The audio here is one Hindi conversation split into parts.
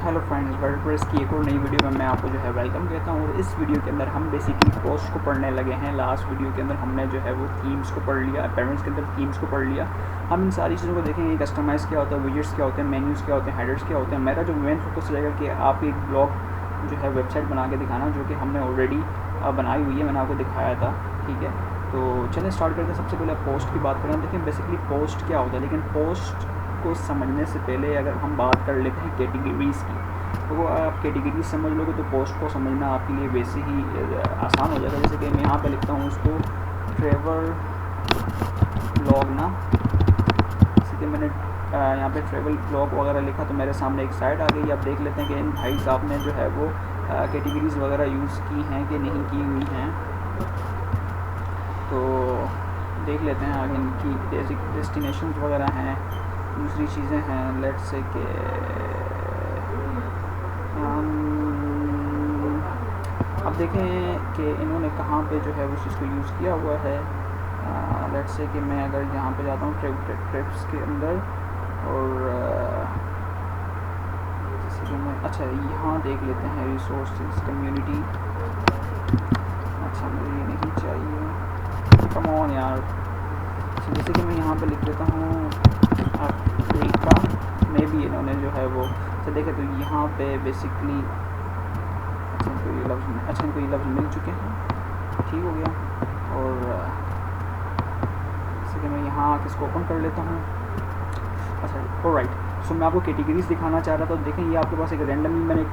हेलो फ्रेंड्स, वर्डप्रेस की एक और नई वीडियो में मैं आपको जो है वेलकम कहता हूँ। और इस वीडियो के अंदर हम बेसिकली पोस्ट को पढ़ने लगे हैं। लास्ट वीडियो के अंदर हमने जो है वो थीम्स को पढ़ लिया, पेरेंट्स के अंदर थीम्स को पढ़ लिया। हम इन सारी चीज़ों को देखेंगे, कस्टमाइज़ क्या होता है, विजेट्स क्या होते हैं, मेन्यूज़ क्या होते हैं, हेडर्स क्या होते हैं। मेरा जो मेन फोकस रहेगा कि आप एक ब्लॉग जो है वेबसाइट बना के दिखाना, जो कि हमने ऑलरेडी बनाई हुई है, मैंने आपको दिखाया था। ठीक है, तो चलें स्टार्ट करते हैं। सबसे पहले पोस्ट की बात करें, देखिए बेसिकली पोस्ट क्या होता है। लेकिन पोस्ट को समझने से पहले अगर हम बात कर लेते हैं कैटेगरीज़ की, तो वो आप कैटेगरीज समझ लोगे तो पोस्ट को समझना आपके लिए वैसे ही आसान हो जाएगा। जैसे कि मैं यहाँ पे लिखता हूँ उसको ट्रैवल ब्लॉग ना, जैसे कि मैंने यहाँ पे ट्रैवल ब्लॉग वगैरह लिखा तो मेरे सामने एक साइट आ गई। अब देख लेते हैं कि इन भाई साहब ने जो है वो कैटेगरीज़ वगैरह यूज़ की हैं कि नहीं की हुई हैं। तो देख लेते हैं आगे इनकी डेस्टिनेशन वगैरह हैं, दूसरी चीज़ें हैं। लेट्स से कि अब देखें कि इन्होंने कहाँ पे जो है उस चीज़ को यूज़ किया हुआ है। लेट्स से कि मैं अगर यहाँ पे जाता हूँ ट्रिप्स के अंदर, और जैसे कि मैं अच्छा यहाँ देख लेते हैं रिसोर्सेज कम्युनिटी। अच्छा मुझे ये नहीं चाहिए, कम ऑन यार। अच्छा जैसे कि मैं यहाँ पे लिख देता हूँ अफ्रीका में भी इन्होंने जो है वो अच्छा देखे तो यहाँ पे बेसिकली इनको ये लफ्ज़ मिल चुके हैं, ठीक हो गया। और जैसे कि मैं यहाँ किसको ओपन कर लेता हूँ। अच्छा ऑलराइट, सो मैं आपको कैटेगरीज़ दिखाना चाह रहा था। तो देखें ये आपके पास एक रैंडमली मैंने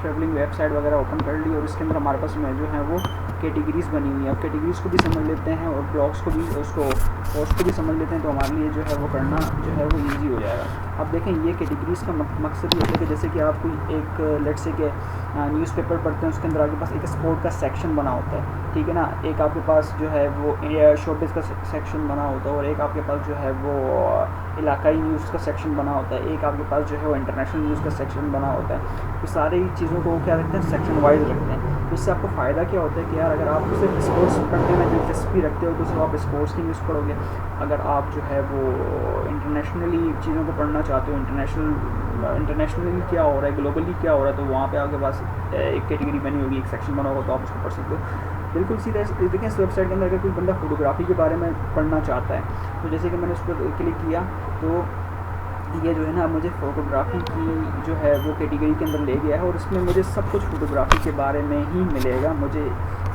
ट्रैवलिंग वेबसाइट वगैरह ओपन कर ली और इसके अंदर हमारे पास में जो है वो कैटेगरीज़ बनी हुई है। अब कैटेगरीज़ को भी समझ लेते हैं और ब्लॉग्स को भी, उसको पोस्ट को भी समझ लेते हैं, तो हमारे लिए जो है वो करना जो है वो ईजी हो जाएगा। अब देखें ये कैटेगरीज़ का मकसद ये होता है कि जैसे कि आप कोई एक लेट्स से कि न्यूज़पेपर पढ़ते हैं, उसके अंदर आपके पास एक स्पोर्ट का सेक्शन बना होता है, ठीक है ना। एक आपके पास जो है वो शोबिज़ का सेक्शन बना होता है, और एक आपके पास जो है वो इलाकाई न्यूज़ का सेक्शन बना होता है, एक आपके पास जो है वो इंटरनेशनल न्यूज़ का सेक्शन बना होता है। तो सारी चीज़ों को क्या रखते हैं, सेक्शन वाइज रखते हैं। तो इससे आपको फ़ायदा क्या होता है कि यार अगर आप सिर्फ स्पोर्ट्स पढ़ने में दिलचस्पी रखते हो तो सिर्फ आप स्पोर्ट्स की न्यूज़ पढ़ोगे। अगर आप जो है वो इंटरनेशनली चीज़ों को पढ़ना चाहते हो, इंटरनेशनली क्या हो रहा है, ग्लोबली क्या हो रहा है, तो वहाँ पे आपके पास एक कैटेगरी बनी होगी, एक सेक्शन बना होगा, तो आप उसको पढ़ सकते हो। बिल्कुल सीधा देखें इस वेबसाइट के अंदर अगर कोई बंदा फोटोग्राफी के बारे में पढ़ना चाहता है, तो जैसे कि मैंने उस पर क्लिक किया तो ये जो है ना मुझे फ़ोटोग्राफ़ी की जो है वो कैटेगरी के अंदर ले गया है, और इसमें मुझे सब कुछ फ़ोटोग्राफ़ी के बारे में ही मिलेगा, मुझे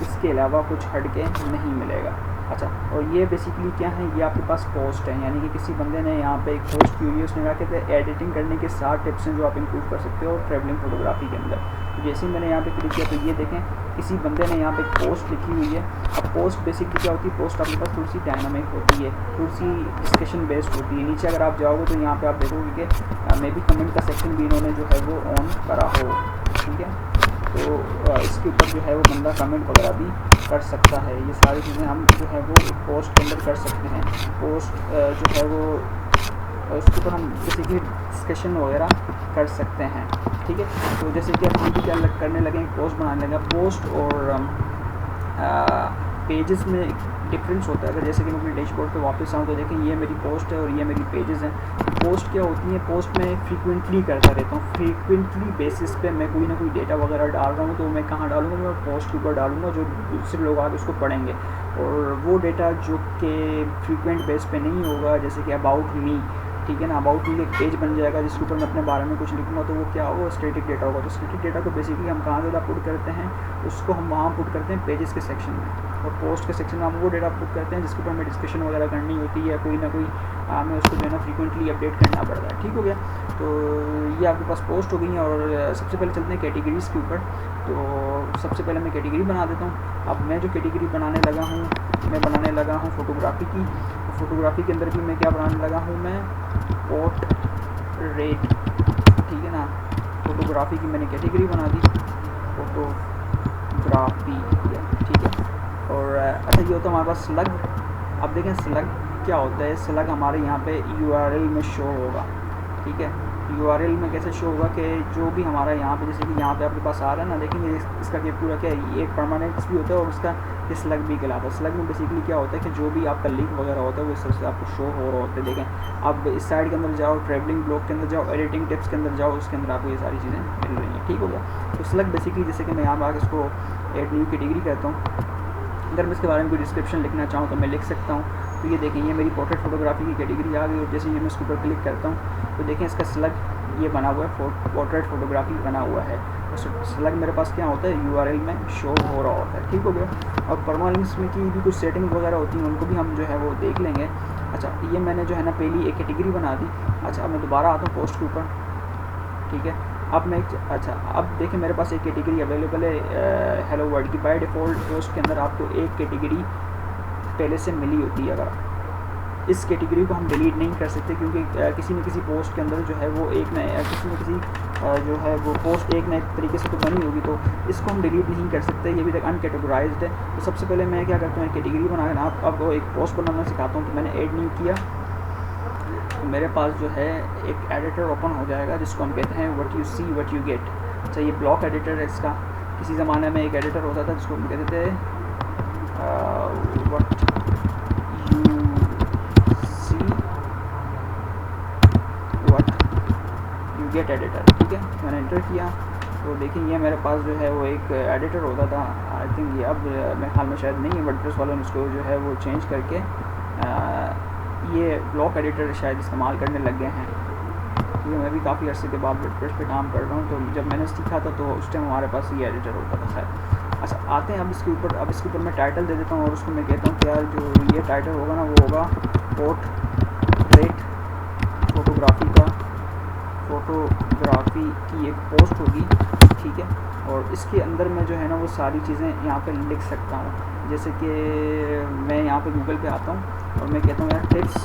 इसके अलावा कुछ हट के नहीं मिलेगा। अच्छा, और ये बेसिकली क्या है, ये आपके पास पोस्ट है, यानी कि किसी बंदे ने यहाँ पे एक पोस्ट की हुई है, उसने कहा कि एडिटिंग करने के 7 टिप्स हैं जो आप इंक्लूड कर सकते हो ट्रैवलिंग फ़ोटोग्राफी के अंदर। तो जैसे ही मैंने यहाँ पे क्लिक किया तो ये देखें किसी बंदे ने यहाँ पे पोस्ट लिखी हुई है। अब पोस्ट बेसिकली क्या होती है, पोस्ट आपके पास थोड़ी सी डायनामिक होती है, थोड़ी सी डिस्कशन बेस्ड होती है। नीचे अगर आप जाओगे तो यहाँ पे आप देखोगे कि मे बी कमेंट का सेक्शन भी इन्होंने जो है वो ऑन करा हो, ठीक है। तो इसके ऊपर जो है वो बंदा कमेंट वगैरह भी कर सकता है। ये सारी चीज़ें हम जो है वो पोस्ट के अंदर कर सकते हैं। पोस्ट जो है वो उसके ऊपर हम बेसिकली डिस्कशन वगैरह कर सकते हैं, ठीक है। तो जैसे कि अब हम भी क्या करने लगे, पोस्ट बनाने लगे। पोस्ट और पेजेस में डिफरेंस होता है। अगर जैसे कि मैं अपने डैशबोर्ड पे वापस आऊँ तो देखें ये मेरी पोस्ट है और ये मेरी पेजेस हैं। पोस्ट क्या होती है, पोस्ट में फ्रीक्वेंटली करता रहता हूँ, फ्रीक्वेंटली बेसिस पे मैं कोई ना कोई डेटा वगैरह डाल रहा हूँ, तो मैं कहाँ डालूँगा, मैं पोस्ट के ऊपर डालूँगा, जो दूसरे लोग आगे उसको पढ़ेंगे। और वो डेटा जो कि फ्रीक्वेंट बेस पे नहीं होगा, जैसे कि अबाउट मी, ठीक है ना, अबाउट मी एक पेज बन जाएगा जिसके ऊपर मैं अपने बारे में कुछ लिखूँगा, तो वो क्या होगा, स्टैटिक डेटा होगा। तो स्टैटिक डेटा को बेसिकली हम कहाँ ज़्यादा पुट करते हैं, उसको हम वहाँ पुट करते हैं पेजेस के सेक्शन में, और पोस्ट के सेक्शन में हम वो डेटा पुट करते हैं जिसके ऊपर हमें डिस्कशन वगैरह करनी होती है, कोई ना कोई हमें उसको जो है ना फ्रीक्वेंटली अपडेट करना पड़ता है, ठीक हो गया। तो ये आपके पास पोस्ट हो गई है। और सबसे पहले चलते हैं कैटेगरीज़ के ऊपर। तो सबसे पहले मैं कैटेगरी बना देता हूँ। अब मैं जो कैटेगरी बनाने लगा हूँ, मैं बनाने लगा हूँ फ़ोटोग्राफ़ी की। तो फ़ोटोग्राफ़ी के अंदर भी मैं क्या बनाने लगा हूँ, मैं पोर्ट्रेट, ठीक है ना। फ़ोटोग्राफ़ी की मैंने कैटेगरी बना दी, फ़ोटोग्राफ़ी, ठीक है। और अच्छा ये होता है हमारे पास स्लग। अब देखें स्लग क्या होता है, स्लग हमारे यहाँ पे URL में शो होगा, ठीक है। यूआरएल में कैसे शो होगा कि जो भी हमारा यहाँ पे, जैसे कि यहाँ पे आपके पास आ रहा है ना, देखेंगे इसका क्या पूरा क्या है, ये एक परमानेंट भी होता है और उसका ये स्लग भी कहलाता है। स्लग में बेसिकली क्या होता है कि जो भी आपका लिंक वगैरह होता है वो इस तरह से आपको शो हो रहा होता है। देखें आप इस साइड के अंदर जाओ, ट्रैवलिंग ब्लॉग के अंदर जाओ, एडिटिंग टिप्स के अंदर जाओ, उसके अंदर आपको ये सारी चीज़ें मिल रही हैं। ठीक हो गया। तो स्लग बेसिकली जैसे कि मैं यहाँ पर आकर इसको एड न्यू कैटेगरी कहता हूँ। अगर मैं इसके बारे में कोई डिस्क्रिप्शन लिखना चाहूँ तो मैं लिख सकता हूँ। तो ये देखें, ये मेरी पोर्ट्रेट फोटोग्राफी की कैटेगरी आ गई और जैसे ये मैं इसके ऊपर क्लिक करता हूँ तो देखें इसका स्लग ये बना हुआ है, पोर्ट्रेट फोटोग्राफी बना हुआ है। तो स्लग मेरे पास क्या होता है, यूआरएल में शो हो रहा होता है। ठीक हो गया। अब परमालिंक्स में की भी कुछ सेटिंग वगैरह होती हैं, उनको भी हम जो है वो देख लेंगे। अच्छा, ये मैंने जो है ना पहली एक कैटेगरी बना दी। अच्छा, अब मैं दोबारा आता हूँ पोस्ट के ऊपर। ठीक है, अब मैं अच्छा अब देखें मेरे पास एक कैटेगरी अवेलेबल है हेलो वर्ल्ड की। बाय डिफ़ॉल्ट पोस्ट के अंदर आपको एक कैटेगरी पहले से मिली होती है। अगर इस कैटेगरी को हम डिलीट नहीं कर सकते क्योंकि किसी न किसी पोस्ट के अंदर जो है वो एक नए किसी न किसी जो है वो पोस्ट एक नए तरीके से तो बनी होगी, तो इसको हम डिलीट नहीं कर सकते। ये भी तक अनकैटेगराइज्ड है। तो सबसे पहले मैं क्या करता हूँ, कैटेगरी बनाकर अब एक पोस्ट बनाना सिखाता हूँ। तो मैंने ऐड न्यू किया तो मेरे पास जो है एक एडिटर ओपन हो जाएगा जिसको हम कहते हैं what you see what you get. अच्छा, ये ब्लॉक एडिटर है इसका। किसी ज़माने में एक एडिटर होता था जिसको हम कहते थे what you see what you get editor. ठीक है, मैंने एंटर किया तो देखिए ये मेरे पास जो है वो एक एडिटर होता था। आई थिंक ये अब मेरे ख्याल में शायद नहीं है, वर्डप्रेस वालों ने इसको जो है वो चेंज करके ये ब्लॉक एडिटर शायद इस्तेमाल करने लग गए हैं। क्योंकि मैं भी काफ़ी अर्से के बाद वर्डप्रेस पे काम कर रहा हूँ, तो जब मैंने सीखा था तो उस टाइम हमारे पास ये एडिटर होता था। खैर, अच्छा आते हैं अब इसके ऊपर मैं टाइटल दे देता हूँ और उसको मैं कहता हूँ कि यार जो ये टाइटल होगा ना वो होगा पोर्ट्रेट फोटोग्राफी की एक पोस्ट होगी। ठीक है, और इसके अंदर मैं जो है ना वो सारी चीज़ें यहाँ पे लिख सकता हूँ। जैसे कि मैं यहाँ पे गूगल पे आता हूँ और मैं कहता हूँ यार टिप्स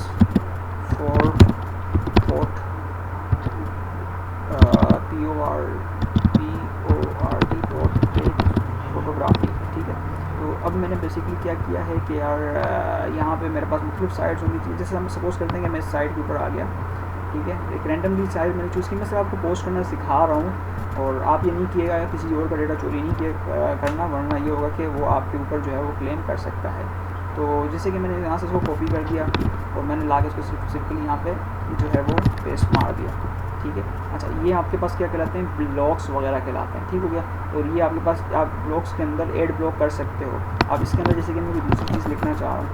फॉर पोर्ट्रेट फोटोग्राफी। ठीक है, तो अब मैंने बेसिकली क्या किया है कि यार यहाँ पे मेरे पास मुख्तलिफ साइट्स होनी चाहिए। जैसे हम सपोज करते हैं कि मैं इस साइट के ऊपर आ गया। ठीक है, एक रैंडमली साइट मैंने चूज़ की। मैं सिर्फ आपको पोस्ट करना सिखा रहा हूँ और आप ये नहीं किएगा किसी और का डेटा चोरी नहीं करना, वरना ये होगा कि वो आपके ऊपर जो है वो क्लेम कर सकता है। तो जैसे कि मैंने यहाँ से इसको कॉपी कर दिया और मैंने ला के इसको सिंपली यहाँ पे जो है वो पेस्ट मार दिया। ठीक है, अच्छा ये आपके पास क्या कहलाते हैं, ब्लॉक्स वगैरह कहलाते हैं। ठीक हो गया, और ये आपके पास आप ब्लॉक्स के अंदर ऐड ब्लॉक कर सकते हो। अब इसके अंदर जैसे कि मैं दूसरी चीज़ लिखना चाह रहा हूँ।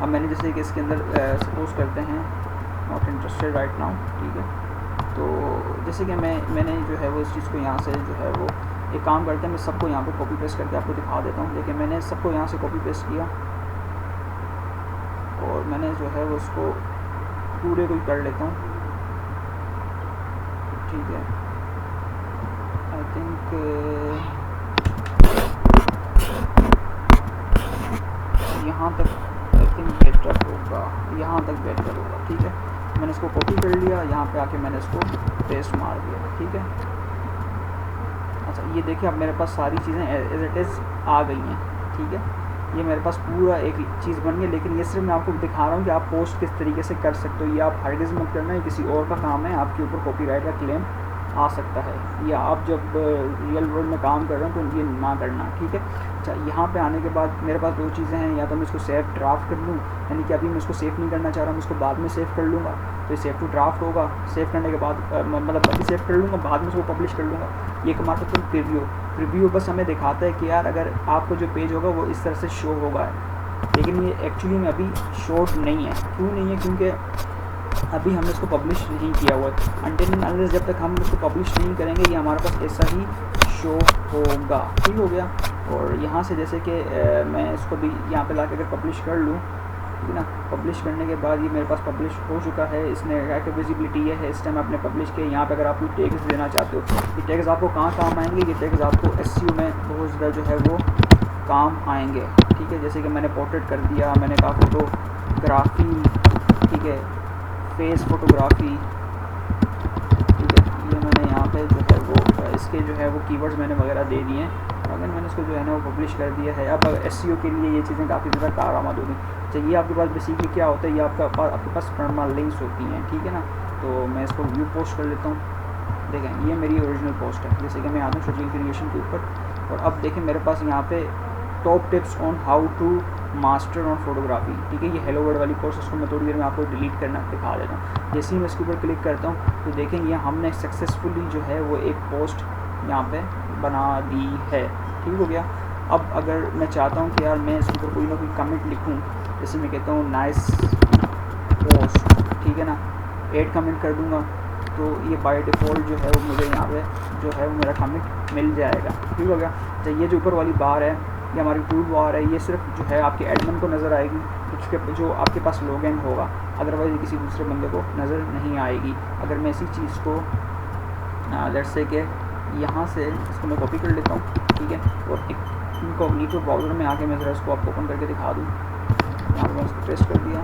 अब मैंने जैसे कि इसके अंदर सपोज करते हैं नॉट इंटरेस्टेड राइट नाउ। ठीक है, तो जैसे कि मैंने जो है वो इस चीज़ को यहाँ से जो है वो एक काम करते हैं, मैं सबको यहाँ पे कॉपी पेस्ट करके आपको दिखा देता हूँ। देखिए मैंने सबको यहाँ से कॉपी पेस्ट किया और मैंने जो है वो उसको पूरे को ही कर लेता हूँ। ठीक है, आई थिंक यहाँ तक आई थिंक बेटर होगा, यहाँ तक बेटर होगा। ठीक है, मैंने इसको कॉपी कर लिया, यहाँ पे आके मैंने इसको पेस्ट मार दिया। ठीक है, अच्छा ये देखिए अब मेरे पास सारी चीज़ें एज इट इज़ आ गई हैं। ठीक है, ये मेरे पास पूरा एक चीज़ बन गई, लेकिन ये सिर्फ मैं आपको दिखा रहा हूँ कि आप पोस्ट किस तरीके से कर सकते हो। ये आप हरगिज़ मत करना, ये किसी और का काम है, आपके ऊपर कॉपीराइट का क्लेम आ सकता है, या आप जब रियल वर्ल्ड में काम कर रहे हो तो ये ना करना। ठीक है, अच्छा यहाँ पे आने के बाद मेरे पास दो चीज़ें हैं, या तो मैं इसको सेव ड्राफ्ट कर लूँ, यानी कि अभी मैं इसको सेव नहीं करना चाह रहा हूँ, मैं इसको बाद में सेव कर लूँगा। तो ये सेव टू ड्राफ्ट होगा, सेव करने के बाद मतलब अभी सेव कर लूँगा, बाद में इसको पब्लिश कर लूँगा। ये कमा सकते हैं प्रीव्यू बस हमें दिखाता है कि यार अगर आपको जो पेज होगा वो इस तरह से शो होगा, लेकिन ये एक्चुअली में अभी शोड नहीं है। क्यों नहीं है, क्योंकि अभी हमने इसको पब्लिश नहीं किया हुआ है। अनटिल एंड अनलेस जब तक हम इसको पब्लिश नहीं करेंगे ये हमारे पास ऐसा ही शो होगा। ठीक हो गया, और यहाँ से जैसे कि मैं इसको भी यहाँ पे लाके अगर पब्लिश कर लूँ, ठीक है ना, पब्लिश करने के बाद ये मेरे पास पब्लिश हो चुका है। इसने क्या कि विजिबिलिटी ये है, इस टाइम आपने पब्लिश किया। यहाँ पे अगर आप कोई टैग्स देना चाहते हो, ये टैग्स आपको कहाँ काम आएंगे, ये टैग्स आपको SEO में बहुत ज़्यादा जो है वो काम आएंगे। ठीक है, जैसे कि मैंने पोर्ट्रेट कर दिया, मैंने कहा फोटोग्राफी, ठीक है, फेस फोटोग्राफी। ठीक है, ये मैंने यहाँ पे जो है वो इसके जो है वो कीवर्ड्स मैंने वगैरह दे दिए हैं, अगर मैंने इसको जो है ना वो पब्लिश कर दिया है। अब SEO के लिए ये चीज़ें काफ़ी ज़्यादा कारआमद होगी। चाहिए आपके पास बेसिकली क्या होता है, ये आपके पास परमालिंक्स होती हैं। ठीक है ना, तो मैं इसको व्यू पोस्ट कर लेता हूँ। देखें ये मेरी ओरिजिनल पोस्ट है, जैसे कि मैं आता हूँ शकील क्रिएशन के ऊपर, और अब देखें मेरे पास यहाँ पे top tips on how to master on photography, ठीक है। ये हेलो वर्ड वाली पोस्ट, उसको मैं थोड़ी देर में आपको डिलीट करना दिखा देता हूँ। जैसे ही मैं इसके ऊपर क्लिक करता हूँ तो देखेंगे हमने सक्सेसफुली जो है वो एक पोस्ट यहाँ पे बना दी है, ठीक हो गया। अब अगर मैं चाहता हूँ कि यार मैं इसके ऊपर कोई ना कोई कमेंट लिखूँ, जैसे मैं कहता हूँ नाइस पोस्ट, ठीक है ना, ऐड कमेंट कर दूँगा, तो ये बाय डिफ़ॉल्ट जो है वो मुझे यहाँ पे जो है वो मेरा कमेंट मिल जाएगा, ठीक हो गया। अच्छा ये जो ऊपर वाली बार है, ये हमारी टूल बार है, ये सिर्फ जो है आपके एडमिन को नज़र आएगी, उसके जो आपके पास लॉगिन होगा, अदरवाइज़ किसी दूसरे बंदे को नज़र नहीं आएगी। अगर मैं इसी चीज़ को लेट्स से कि यहाँ से इसको मैं कॉपी कर लेता हूँ, ठीक है, और इनकॉग्निटो ब्राउज़र में आके मैं ज़रा इसको आपको ओपन करके दिखा दूँ। यहाँ पर मैं इसको पेस्ट कर दिया,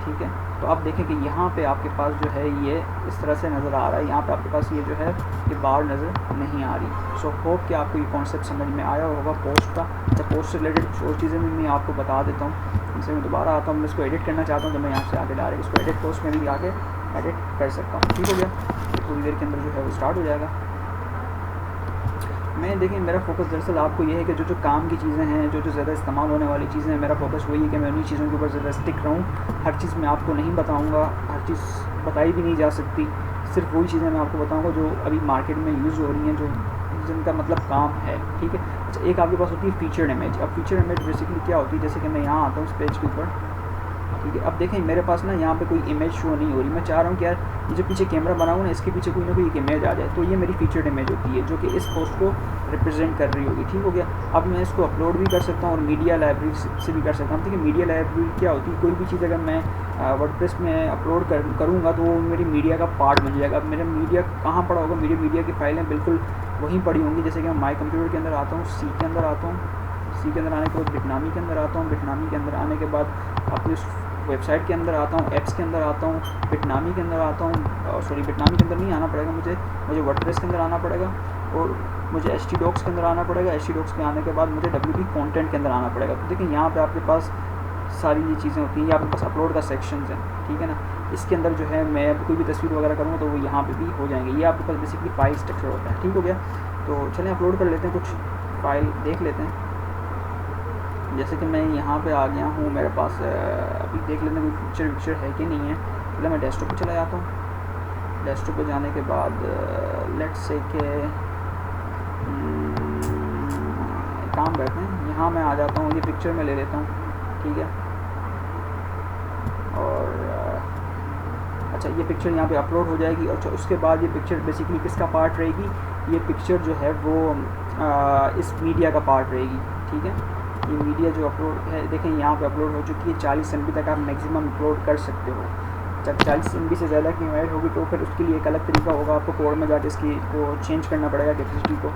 ठीक है। तो आप देखें कि यहाँ पे आपके पास जो है ये इस तरह से नज़र आ रहा है, यहाँ पे आपके पास ये जो है ये बार नज़र नहीं आ रही। सो होप कि आपको ये कॉन्सेप्ट समझ में आया होगा पोस्ट का। अच्छा पोस्ट से रिलेटेड कुछ और चीज़ें भी मैं आपको बता देता हूँ। जैसे मैं दोबारा आता हूँ, मैं इसको एडिट करना चाहता हूँ तो मैं यहाँ से आके डायरेक्ट इसको एडिट पोस्ट में भी आके एडिट कर सकता हूँ, ठीक हो गया। थोड़ी देर के अंदर जो है वो स्टार्ट हो जाएगा। मैं देखें मेरा फोकस दरअसल आपको ये है कि जो काम की चीज़ें हैं, जो ज़्यादा इस्तेमाल होने वाली चीज़ें हैं, मेरा फोकस वही है कि मैं उन्हीं चीज़ों के ऊपर ज़्यादा स्टिक रहूँ। हर चीज़ मैं आपको नहीं बताऊँगा, हर चीज़ बताई भी नहीं जा सकती, सिर्फ वही चीज़ें मैं आपको बताऊँगा जो अभी मार्केट में यूज़ हो रही हैं, जो जिनका मतलब काम है, ठीक है। अच्छा एक आपके पास होती है फीचर्ड इमेज। अब फीचर्ड इमेज बेसिकली क्या होती है, जैसे कि मैं यहाँ आता हूँ इस पेज के ऊपर, ठीक है। अब देखें मेरे पास ना यहाँ पे कोई इमेज शो नहीं हो रही। मैं चाह रहा हूँ कि यार ये जो पीछे कैमरा बना हुआ ना इसके पीछे कोई ना कोई एक इमेज आ जाए, तो ये मेरी फीचर्ड इमेज होती है जो कि इस पोस्ट को रिप्रेजेंट कर रही होगी, ठीक हो गया। अब मैं इसको अपलोड भी कर सकता हूँ और मीडिया लाइब्रेरी से भी कर सकता हूँ। देखिए मीडिया लाइब्रेरी क्या होती है, कोई भी चीज़ अगर मैं वर्डप्रेस में अपलोड करूँगा तो वो मेरी मीडिया का पार्ट बन जाएगा। अब मेरा मीडिया कहाँ पड़ा होगा, मेरी मीडिया की फाइलें बिल्कुल वहीं पड़ी होंगी। जैसे कि मैं माई कंप्यूटर के अंदर आता हूँ, सी के अंदर आता हूँ, सी के अंदर आने के बाद बिटनामी के अंदर आता हूँ, बिटनामी के अंदर आने के बाद अपनी वेबसाइट के अंदर आता हूँ, ऐप्स के अंदर आता हूँ, बिटनामी के अंदर आता हूँ, सॉरी बिटनामी के अंदर नहीं आना पड़ेगा मुझे वर्डप्रेस के अंदर आना पड़ेगा, और मुझे htdocs के अंदर आना पड़ेगा। htdocs के आने के बाद मुझे wp कंटेंट के अंदर आना पड़ेगा। तो देखिए यहाँ पे आपके पास सारी ये चीज़ें होती हैं, आपके पास अपलोड का सेक्शन है, ठीक है ना। इसके अंदर जो है मैं कोई भी तस्वीर वगैरह करूँगा तो वो यहाँ पे भी हो जाएंगे। ये आपके पास बेसिकली फाइल स्ट्रक्चर होता है, ठीक हो गया। तो चलें अपलोड कर लेते हैं, कुछ फाइल देख लेते हैं। जैसे कि मैं यहाँ पे आ गया हूँ, मेरे पास अभी देख लेते हैं कोई पिक्चर है कि नहीं है। पहले मैं डेस्कटॉप पे चला जाता हूँ। डेस्कटॉप पे जाने के बाद लेट्स से के काम करते हैं, यहाँ मैं आ जाता हूँ, ये पिक्चर में ले लेता हूँ, ठीक है। और अच्छा ये पिक्चर यहाँ पे अपलोड हो जाएगी। और उसके बाद ये पिक्चर बेसिकली किसका पार्ट रहेगी, ये पिक्चर जो है वो इस मीडिया का पार्ट रहेगी, ठीक है। ये मीडिया जो अपलोड है देखें यहाँ पे अपलोड हो चुकी है। 40 MB तक आप मैक्सिमम अपलोड कर सकते हो। जब 40 MB से ज़्यादा की इमेज होगी तो फिर उसके लिए एक अलग तरीका होगा, आपको कोड में जाके इसकी को चेंज करना पड़ेगा कैपेसिटी को,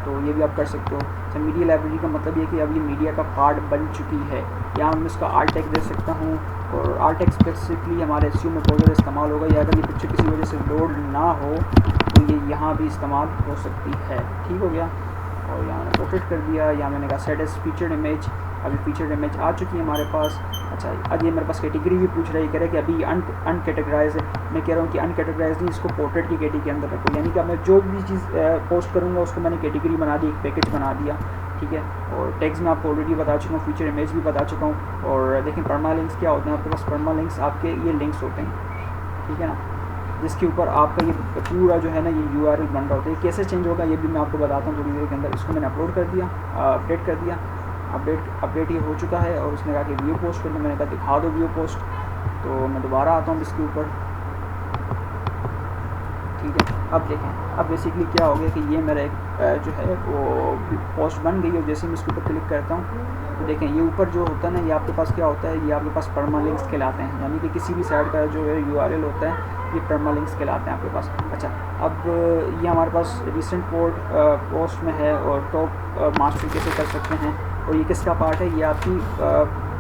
तो ये भी आप कर सकते हो। अच्छा मीडिया लाइब्रेरी का मतलब ये कि अब ये मीडिया का पार्ट बन चुकी है। यहाँ मैं इसका आर्ट टैग दे सकता हूँ, और आर्ट टैग स्पेसिफिकली हमारे SEO में बहुत ज़्यादा इस्तेमाल होगा, या अगर ये पिक्चर किसी वजह से लोड ना हो तो ये यहाँ भी इस्तेमाल हो सकती है, ठीक हो गया। और यहाँ मैंने पोर्ट्रेट कर दिया, यहाँ मैंने कहा सेट एज फीचर्ड इमेज। अभी फीचर्ड इमेज आ चुकी है हमारे पास। अच्छा अब ये मेरे पास कैटेगरी भी पूछ रहा है, कह रहा है कि अभी अनकैटेगराइज है। मैं कह रहा हूँ कि अनकैटेगराइज नहीं, इसको पोर्ट्रेट की कैटेगरी के अंदर रखो, यानी कि मैं जो भी चीज़ पोस्ट करूँगा उसको मैंने कैटेगरी बना दी, एक पैकेज बना दिया, ठीक है। और टैग्स में आपको ऑलरेडी बता चुका हूँ, फीचर इमेज भी बता चुका हूँ। और देखें परमा लिंक्स क्या होते हैं, आपके पास परमा लिंक्स आपके ये लिंक्स होते हैं, ठीक है ना, जिसके ऊपर आपका ये पूरा जो है ना ये URL बन रहा होता है। ये कैसे चेंज होगा ये भी मैं आपको बताता हूँ थोड़ी देर के अंदर। इसको मैंने अपलोड कर दिया, अपडेट कर दिया, अपडेट ये हो चुका है। और उसने कहा कि व्यू पोस्ट कर दो, मैंने कहा दिखा दो व्यू पोस्ट। तो मैं दोबारा आता हूँ इसके ऊपर, ठीक है। अब देखें अब बेसिकली क्या हो गया कि ये मेरा एक जो है वो पोस्ट बन गई, और जैसे मैं इसके ऊपर क्लिक करता हूँ तो देखें ये ऊपर जो होता है ना, ये आपके पास क्या होता है, ये आपके पास परमा लिंक्स कहलाते हैं, यानी कि किसी भी साइट का जो है URL होता है ये परमा लिंक्स कहलाते हैं आपके पास। अच्छा अब ये हमारे पास रिसेंट पोस्ट में है, और टॉप मास्टर कैसे कर सकते हैं, और ये किसका पार्ट है, ये आपकी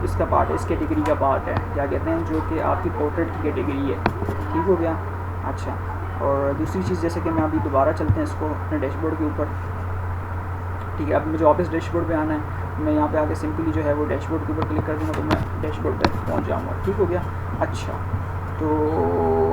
इसका पार्ट है, इस कैटेगरी का पार्ट है, क्या कहते हैं, जो कि आपकी पोर्ट्रेट की कैटेगरी है, ठीक हो गया। अच्छा और दूसरी चीज़ जैसे कि मैं अभी दोबारा चलते हैं इसको अपने डैशबोर्ड के ऊपर, ठीक है। अब मुझे वापस डैशबोर्ड पे आना है, मैं यहाँ पे आके सिंपली जो है वो डैशबोर्ड के ऊपर क्लिक कर दूँगा तो मैं डैशबोर्ड पे पहुँच जाऊँगा, ठीक हो गया। अच्छा तो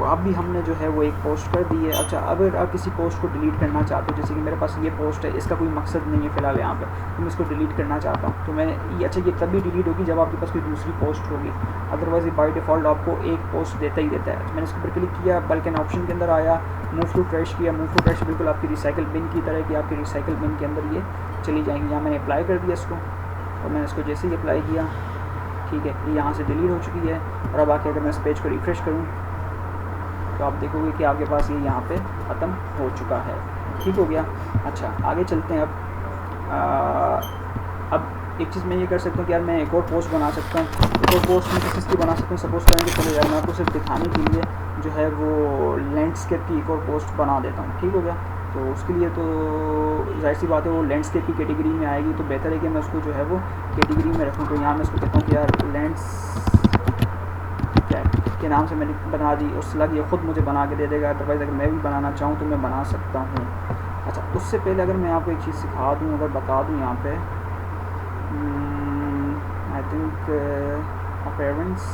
अभी हमने जो है वो एक पोस्ट कर दी है। अच्छा, अगर आप किसी पोस्ट को डिलीट करना चाहते हो, जैसे कि मेरे पास ये पोस्ट है, इसका कोई मकसद नहीं है फ़िलहाल यहाँ पे, तो मैं इसको डिलीट करना चाहता हूँ, तो मैं ये अच्छा ये तभी डिलीट होगी जब आपके पास कोई दूसरी पोस्ट होगी, अदरवाइज़ ये बाय डिफ़ॉल्ट आपको एक पोस्ट देता ही देता है। तो मैंने इसके ऊपर क्लिक किया, बल्कि ऑप्शन के अंदर आया, मूव टू ट्रैश किया। मूव टू ट्रैश बिल्कुल आपकी रिसाइकल बिन की तरह कि आपकी रिसाइकल बिन के अंदर ये चली जाएंगी। यहाँ मैंने अप्लाई कर दिया इसको, और मैंने इसको जैसे ही अप्लाई किया, ठीक है, ये यहाँ से डिलीट हो चुकी है। और अब आके अगर मैं इस पेज को रिफ़्रेश करूँ तो आप देखोगे कि आपके पास ये यहाँ पे ख़त्म हो चुका है। ठीक हो गया। अच्छा, आगे चलते हैं। अब एक चीज़ मैं ये कर सकता हूँ कि यार मैं एक और पोस्ट बना सकता हूँ। एक और पोस्ट मैं किस चीज़ की बना सकता हूँ, सपोज़ करें कि चलो यार मैं आपको सिर्फ दिखाने के लिए जो है वो लैंडस्केप की एक और पोस्ट बना देता हूँ। ठीक हो गया। तो उसके लिए तो जाहिर सी बात है वो लैंडस्केप की कैटेगरी में आएगी, तो बेहतर है कि मैं उसको जो है वो कैटेगरी में रखूँ। तो यहाँ मैं उसको कहता हूँ कि यार लैंड्स के नाम से मैंने बना दी, और स्लग ये ख़ुद मुझे बना के दे देगा। अदरवाइज़ अगर मैं भी बनाना चाहूँ तो मैं बना सकता हूँ। अच्छा, उससे पहले अगर मैं आपको एक चीज़ सिखा दूँ, अगर बता दूँ यहाँ पे, I think appearance,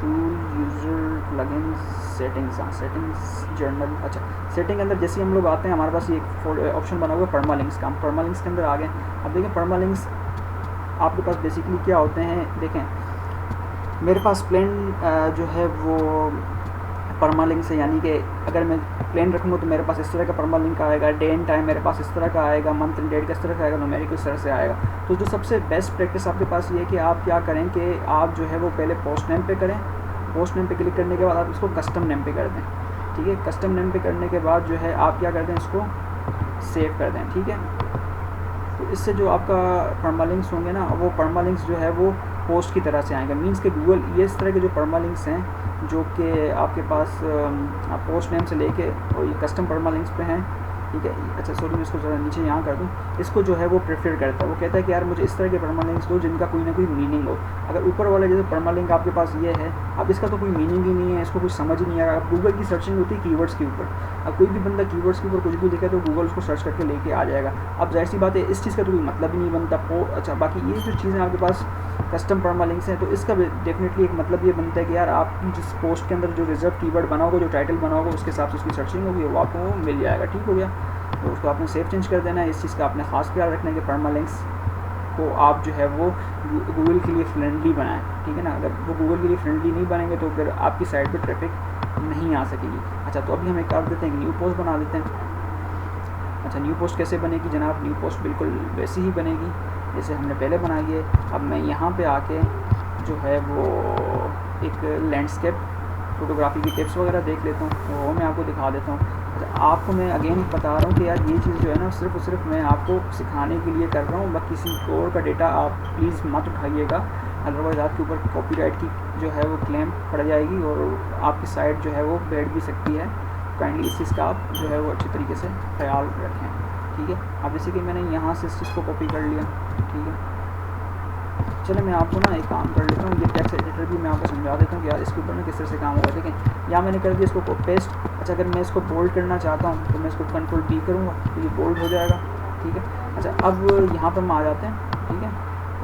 tool, user, plugins, settings, हाँ सेटिंग्स, जर्नल। अच्छा, सेटिंग के अंदर जैसे हम लोग आते हैं, हमारे पास ये एक ऑप्शन बना हुआ है परमालिंक्स का। हम परमालिंक्स के अंदर आ गए। अब देखें परमालिंक्स आपके पास बेसिकली क्या होते हैं। देखें मेरे पास प्लेन जो है वो परमालिंक्स है, यानी कि अगर मैं प्लेन रखूँगा तो मेरे पास इस तरह का परमालिंक आएगा। डे एंड टाइम मेरे पास इस तरह का आएगा, मंथ एंड डेट का इस तरह का आएगा, न्यूमेरिकल इस तरह से आएगा। तो जो सबसे बेस्ट प्रैक्टिस आपके पास ये है कि आप क्या करें कि आप जो है वो पहले पोस्ट नेम पे करें। पोस्ट नेम पे क्लिक करने के बाद आप इसको कस्टम नेम पे कर दें। ठीक है, कस्टम नेम पे करने के बाद जो है आप क्या कर दें, इसको सेव कर दें। ठीक है, तो इससे जो आपका परमालिंक्स होंगे ना, वो परमालिंक्स जो है वो पोस्ट की तरह से आएंगे। मींस के गूगल ये इस तरह के जो परमालिंक्स हैं जो कि आपके पास पोस्ट नेम से लेके और ये कस्टम परमालिंक्स पे हैं। ठीक है, अच्छा सॉरी मैं इसको ज़रा नीचे यहाँ कर दूँ। इसको जो है वो प्रेफर करता है, वो कहता है कि यार मुझे इस तरह के परमालिंक्स दो जिनका कोई ना कोई मीनिंग हो। अगर ऊपर वाला जैसे परमालिंक आपके पास ये है, अब इसका तो कोई मीनिंग ही नहीं है, इसको कुछ समझ ही नहीं आ रहा। अब गूगल की सर्चिंग होती है कीवर्ड्स के ऊपर। अब कोई भी बंदा कीवर्ड्स के ऊपर कुछ भी लिखे तो गूगल उसको सर्च करके लेके आ जाएगा। अब जाहिर सी बात है इस चीज़ का तो कोई मतलब ही नहीं बनता। अच्छा, बाकी ये जो चीज़ें आपके पास कस्टम परमालिंक्स हैं, तो इसका डेफिनेटली एक मतलब ये बनता है कि यार आपकी जिस पोस्ट के अंदर जो रिजर्व कीवर्ड बना होगा, जो टाइटल बना होगा, उसके हिसाब से उसकी सर्चिंग होगी, वो आपको मिल जाएगा। ठीक हो गया। तो उसको आपने सेव चेंज कर देना है। इस चीज़ का आपने ख़ास ख्याल रखना है कि परमालिंक्स को आप जो है वो गूगल के लिए फ्रेंडली बनाएं। ठीक है ना, अगर वो गूगल के लिए फ्रेंडली नहीं बनेंगे तो फिर आपकी साइट पे ट्रैफिक नहीं आ सकेगी। अच्छा, तो अभी हम एक कर देते हैं, न्यू पोस्ट बना देते हैं। अच्छा, न्यू पोस्ट कैसे बनेगी जनाब? न्यू पोस्ट बिल्कुल वैसी ही बनेगी जैसे हमने पहले बनाई है। अब मैं यहाँ पे आके जो है वो एक लैंडस्केप फ़ोटोग्राफी की टिप्स वगैरह देख लेता हूँ, तो वो मैं आपको दिखा देता हूँ। अच्छा, आपको मैं अगेन बता रहा हूँ कि यार ये चीज़ जो है ना सिर्फ और सिर्फ मैं आपको सिखाने के लिए कर रहा हूँ। बाकी किसी और का डेटा आप प्लीज़ मत उठाइएगा, अदरवाइज़ आपके ऊपर कॉपीराइट की जो है वो क्लेम पड़ जाएगी और आपकी साइट जो है वो बैठ भी सकती है। काइंडली इस चीज़ का आप जो है वो अच्छी तरीके से ख्याल रखें। ठीक है, अब जैसे कि मैंने यहाँ से इस चीज़ को कॉपी कर लिया। ठीक है, चलो मैं आपको ना एक काम कर लेता हूँ, ये टेक्स्ट एडिटर भी मैं आपको समझा देता हूँ कि यार इसके ऊपर ना किस तरह से काम होगा। देखें यहाँ मैंने कर दिया इसको पेस्ट। अच्छा, अगर मैं इसको बोल्ड करना चाहता हूँ तो मैं इसको कंट्रोल B करूँगा तो ये बोल्ड हो जाएगा। ठीक है, अच्छा अब यहाँ पर हम आ जाते हैं। ठीक है,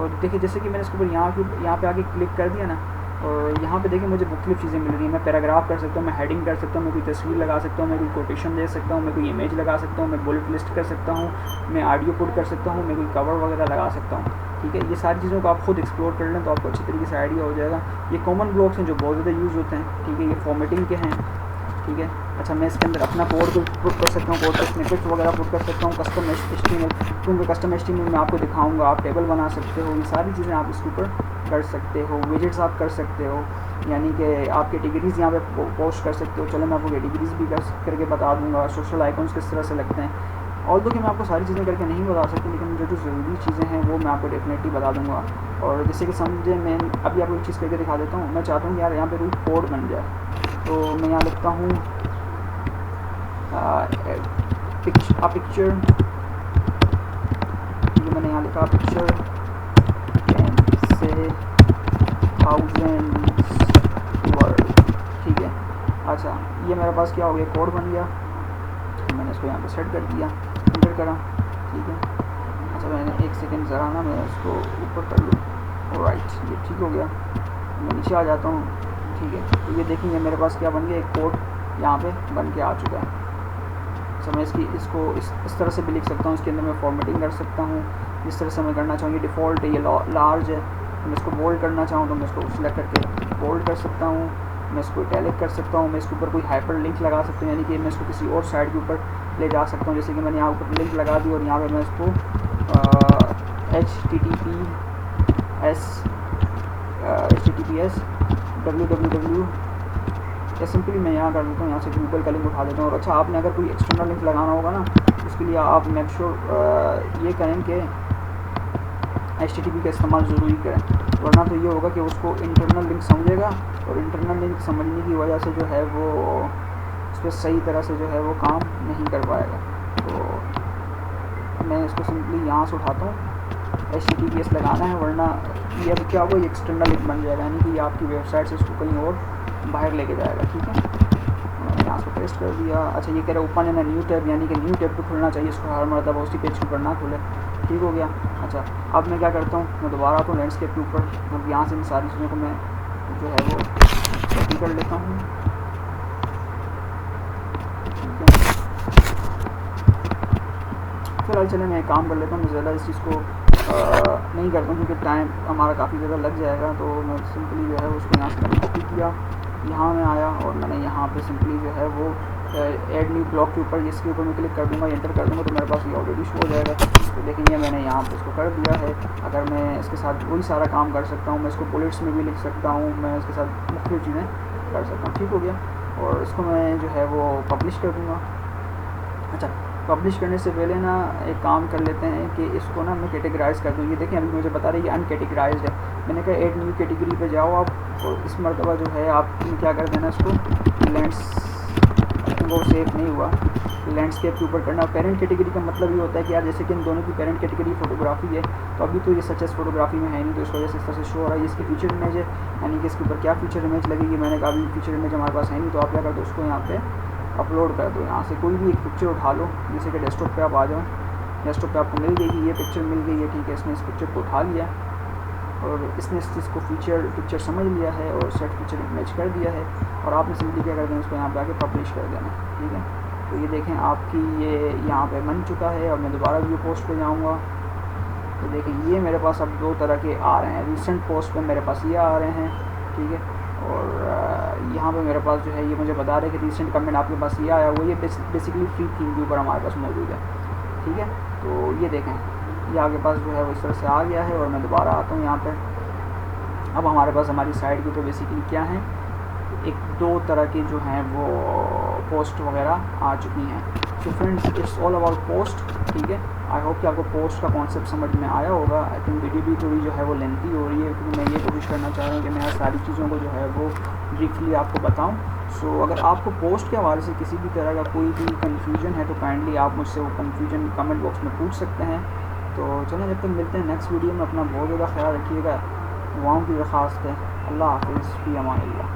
और देखिए जैसे कि मैंने इसके ऊपर यहाँ पे आके क्लिक कर दिया ना, और यहाँ पे देखिए मुझे मुख्तलिफ़ चीज़ें मिल रही हैं। मैं पैराग्राफ कर सकता हूँ, मैं हेडिंग कर सकता हूँ, मैं कोई तस्वीर लगा सकता हूँ, मैं कोई कोटेशन दे सकता हूँ, मैं कोई इमेज लगा सकता हूँ, मैं बुलेट लिस्ट कर सकता हूँ, मैं ऑडियो पुट कर सकता हूँ, मैं कोई कवर वगैरह लगा सकता हूँ। ठीक है, ये सारी चीज़ों को आप खुद एक्सप्लोर कर लें तो आपको अच्छी तरीके से आइडिया हो जाएगा। ये कॉमन ब्लॉक्स हैं जो बहुत ज़्यादा यूज़ होते हैं। ठीक है, ये फॉर्मेटिंग के हैं। ठीक है, अच्छा मैं इसके अंदर अपना कोड को पुट कर सकता हूँ, कोड का स्निपेट वगैरह पुट कर सकता हूँ। कस्टम HTML, क्योंकि कस्टम HTML मैं आपको दिखाऊंगा। आप टेबल बना सकते हो, ये सारी चीज़ें आप इसके ऊपर कर सकते हो। विजेट्स आप कर सकते हो, यानी कि आप कैटेगरीज़ यहाँ पे पोस्ट कर सकते हो। चलो मैं आपको कैटेगरीज़ भी करके बता दूँगा। सोशल आइकॉन्स किस तरह से लगते हैं, ऑल दो कि मैं आपको सारी चीज़ें करके नहीं बता सकती, लेकिन जो ज़रूरी चीज़ें हैं वो मैं आपको डेफिनेटली बता दूँगा। और जैसे कि समझे, मैं अभी आपको एक चीज़ करके दिखा देता हूँ। मैं चाहता हूँ यार यहाँ पे रूट कोड बन जाए, तो मैं यहाँ लिखता हूँ पिक्चर। ये मैंने यहाँ लिखा पिक्चर से 1000 वर्ड। ठीक है, अच्छा ये मेरे पास क्या हो गया, कोड बन गया। मैंने इसको यहाँ पे सेट कर दिया, एंटर करा। ठीक है, अच्छा मैंने एक सेकंड ज़रा ना मैं इसको ऊपर कर लूँ। ऑलराइट, ये ठीक हो गया। मैं नीचे आ जाता हूँ। ठीक है। तो ये देखेंगे मेरे पास क्या बन गया, एक कोड यहाँ पे बन के आ चुका है। तो मैं इसको इस तरह से भी लिख सकता हूँ, इसके अंदर मैं फॉर्मेटिंग कर सकता हूँ जिस तरह से मैं करना चाहूँगी। डिफ़ॉल्ट ये लार्ज है, मैं इसको बोल्ड करना चाहूँ तो मैं इसको सिलेक्ट करके बोल्ड कर सकता हूँ। मैं इसको इटैलिक कर सकता हूँ, मैं इसके ऊपर कोई हाइपर लिंक लगा सकता हूँ, यानी कि मैं इसको किसी और साइड के ऊपर ले जा सकता हूँ। जैसे कि मैंने यहाँ ऊपर लिंक लगा दी और यहाँ पे मैं इसको https www या सिंपली मैं यहाँ कर देता हूँ, यहाँ से गूगल का लिंक उठा देता हूँ। और अच्छा, आपने अगर कोई एक्सटर्नल लिंक लगाना होगा ना, उसके लिए आप मेक श्योर ये करें कि HTTP का इस्तेमाल ज़रूरी करें, वरना तो ये होगा कि उसको इंटरनल लिंक समझेगा और इंटरनल लिंक समझने की वजह से जो है वो उस पर सही तरह से जो है वो काम नहीं कर पाएगा। तो मैं इसको सिंपली यहाँ से उठाता हूँ, HTTPS लगाना है, वरना ये अब क्या होगा, ये एक्सटर्नल लिंक बन जाएगा, यानी कि ये आपकी वेबसाइट से इसको कहीं और बाहर लेके जाएगा। ठीक है, मैंने यहाँ से पेस्ट कर दिया। अच्छा, ये कह रहा है open in a new tab, यानी कि न्यू टैब पे खुलना चाहिए इसको हर मरतबा, उसी पेज के ऊपर ना खुले। ठीक हो गया। अच्छा, अब मैं क्या करता हूँ, मैं दोबारा आता हूँ लैंडस्केप के ऊपर। अब यहाँ से इन सारी चीज़ों को मैं जो है वो कॉपी कर लेता हूँ। फिलहाल चले मैं एक काम कर लेता हूँ, मैं ज़्यादा इस चीज़ को नहीं करता हूँ क्योंकि टाइम हमारा काफ़ी ज़्यादा लग जाएगा। तो मैं सिंपली जो है उसको यहाँ से मैंने कॉपी किया, यहाँ मैं आया और मैंने यहाँ पे सिंपली जो है वो ऐड न्यू ब्लॉक के ऊपर, इसके ऊपर मैं क्लिक कर दूँगा, एंटर कर दूँगा, तो मेरे पास ये ऑलरेडी शो हो जाएगा। तो देखेंगे मैंने यहाँ पे इसको कर दिया है। अगर मैं इसके साथ वही सारा काम कर सकता हूँ, मैं इसको बुलेट्स में भी लिख सकता हूँ, मैं इसके साथ मुख्तलिफ चीज़ें कर सकता हूँ। ठीक हो गया, और इसको मैं जो है वो पब्लिश कर दूँगा। अच्छा, पब्लिश करने से पहले ना एक काम कर लेते हैं कि इसको ना मैं कैटेगराइज़ कर दूँ। ये देखें अभी मुझे बता रही है अनकैटेगराइज्ड है, मैंने कहा ऐड न्यू कैटेगरी पे जाओ आप, और इस मरतबा जो है आप क्या कर देना, इसको वो सेव नहीं हुआ, लैंडस्केप के ऊपर करना। पेरेंट कैटेगरी का मतलब ये होता है कि यार जैसे कि इन दोनों की पेरेंट कैटेगरी फोटोग्राफी है, तो अभी तो ये सच एस फोटोग्राफी में है नहीं, तो इस वजह से इस तरह से शो हो रहा है। इसकी फीचर इमेज है, यानी कि इसके ऊपर क्या फीचर इमेज लगेगी, मैंने कहा अभी फीचर इमेज हमारे पास है नहीं, तो आप क्या कर दो, उसको यहाँ पे अपलोड कर दो। यहाँ से कोई भी एक पिक्चर उठा लो, जैसे कि डेस्कटॉप पे आप आ जाओ, डेस्कटॉप पे आपको मिल गई, ये पिक्चर मिल गई है। ठीक है, इसने इस पिक्चर को उठा लिया और इसने इस चीज़ को पिक्चर समझ लिया है और सेट फीचर इमेज कर दिया है, और आपने सिंपली क्या कर देना, उसको यहाँ पे आके पब्लिश कर देना। ठीक है, तो ये देखें आपकी ये यहाँ पे बन चुका है। और मैं दोबारा व्यू पोस्ट पे जाऊँगा तो देखें ये मेरे पास अब दो तरह के आ रहे हैं। रिसेंट पोस्ट पे मेरे पास ये आ रहे हैं, ठीक है, और यहाँ पे मेरे पास जो है ये मुझे बता रहे हैं कि रिसेंट कमेंट आपके पास ये आया हुआ, ये बेसिकली फ्री थीम के ऊपर हमारे पास मौजूद है। ठीक है, तो ये देखें ये आपके पास जो है वो इस तरह से आ गया है। और मैं दोबारा आता हूँ यहाँ पर। अब हमारे पास हमारी साइट के ऊपर बेसिकली क्या है, एक दो तरह की जो हैं वो पोस्ट वगैरह आ चुकी हैं। So friends, it's all about post. ठीक है, आई होप कि आपको पोस्ट का कॉन्सेप्ट समझ में आया होगा। आई थिंक वीडियो भी थोड़ी जो है वो लेंथी हो रही है, क्योंकि मैं ये कोशिश करना चाह रहा हूँ कि मैं सारी चीज़ों को जो है वो ब्रीफली आपको बताऊँ। सो अगर आपको पोस्ट के हवाले से किसी भी तरह का कोई भी कन्फ्यूजन है तो काइंडली आप मुझसे वो कन्फ्यूजन कमेंट बॉक्स में पूछ सकते हैं। तो चलें, जब तक मिलते हैं नेक्स्ट वीडियो में, अपना बहुत ज़्यादा ख्याल रखिएगा, दुआओं की दरख्वास्त है। अल्लाह हाफ़िज़, फ़ी अमान अल्लाह।